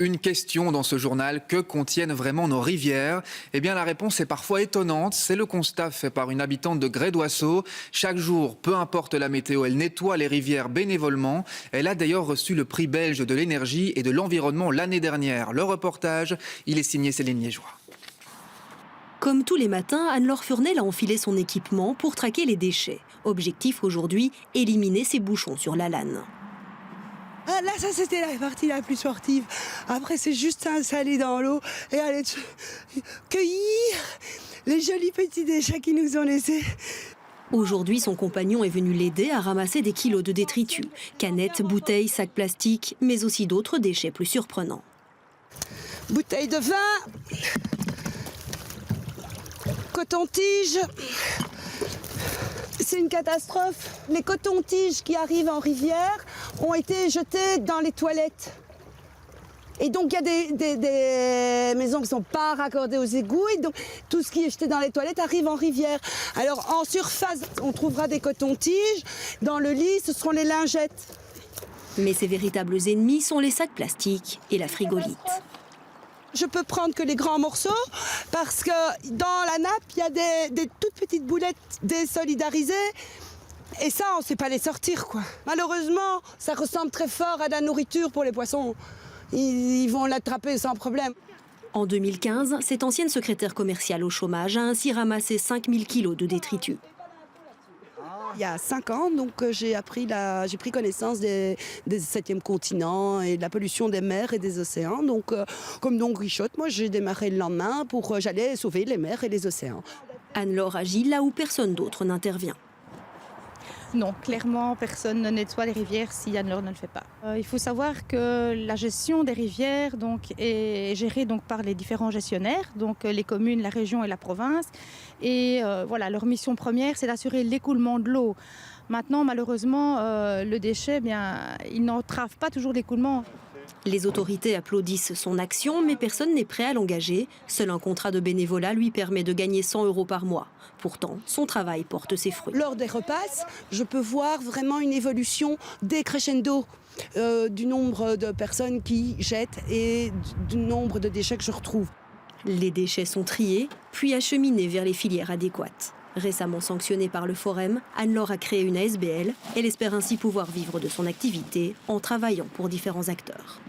Une question dans ce journal, que contiennent vraiment nos rivières? Eh bien la réponse est parfois étonnante, c'est le constat fait par une habitante de Grès-d'Oisseau. Chaque jour, peu importe la météo, elle nettoie les rivières bénévolement. Elle a d'ailleurs reçu le prix belge de l'énergie et de l'environnement l'année dernière. Le reportage, il est signé Céline Liégeois. Comme tous les matins, Anne-Laure Furnel a enfilé son équipement pour traquer les déchets. Objectif aujourd'hui, éliminer ces bouchons sur la lane. Ah, là, ça c'était la partie la plus sportive. Après, c'est juste s'installer dans l'eau et aller cueillir les jolis petits déchets qui nous ont laissés. Aujourd'hui, son compagnon est venu l'aider à ramasser des kilos de détritus. Canettes, bouteilles, sacs plastiques, mais aussi d'autres déchets plus surprenants. Bouteilles de vin, coton-tige. C'est une catastrophe. Les cotons-tiges qui arrivent en rivière ont été jetés dans les toilettes. Et donc il y a des maisons qui ne sont pas raccordées aux égouts. Et donc tout ce qui est jeté dans les toilettes arrive en rivière. Alors en surface, on trouvera des cotons-tiges. Dans le lit, ce seront les lingettes. Mais ses véritables ennemis sont les sacs plastiques et la frigolite. Je peux prendre que les grands morceaux parce que dans la nappe, il y a des toutes petites boulettes désolidarisées. Et ça, on ne sait pas les sortir, quoi. Malheureusement, ça ressemble très fort à de la nourriture pour les poissons. Ils vont l'attraper sans problème. En 2015, cette ancienne secrétaire commerciale au chômage a ainsi ramassé 5000 kilos de détritus. Il y a 5 ans, donc j'ai pris connaissance des 7e continents et de la pollution des mers et des océans. Donc, comme Don Quichotte, moi j'ai démarré le lendemain j'allais sauver les mers et les océans. Anne-Laure agit là où personne d'autre n'intervient. Non, clairement, personne ne nettoie les rivières si Anne-Laure ne le fait pas. Il faut savoir que la gestion des rivières est gérée par les différents gestionnaires, donc les communes, la région et la province. Et voilà, leur mission première, c'est d'assurer l'écoulement de l'eau. Maintenant, malheureusement, le déchet, il n'entrave pas toujours l'écoulement. Les autorités applaudissent son action, mais personne n'est prêt à l'engager. Seul un contrat de bénévolat lui permet de gagner 100 € par mois. Pourtant, son travail porte ses fruits. Lors des repasses, je peux voir vraiment une évolution décrescendo du nombre de personnes qui jettent et du nombre de déchets que je retrouve. Les déchets sont triés, puis acheminés vers les filières adéquates. Récemment sanctionnée par le Forem, Anne-Laure a créé une ASBL. Elle espère ainsi pouvoir vivre de son activité en travaillant pour différents acteurs.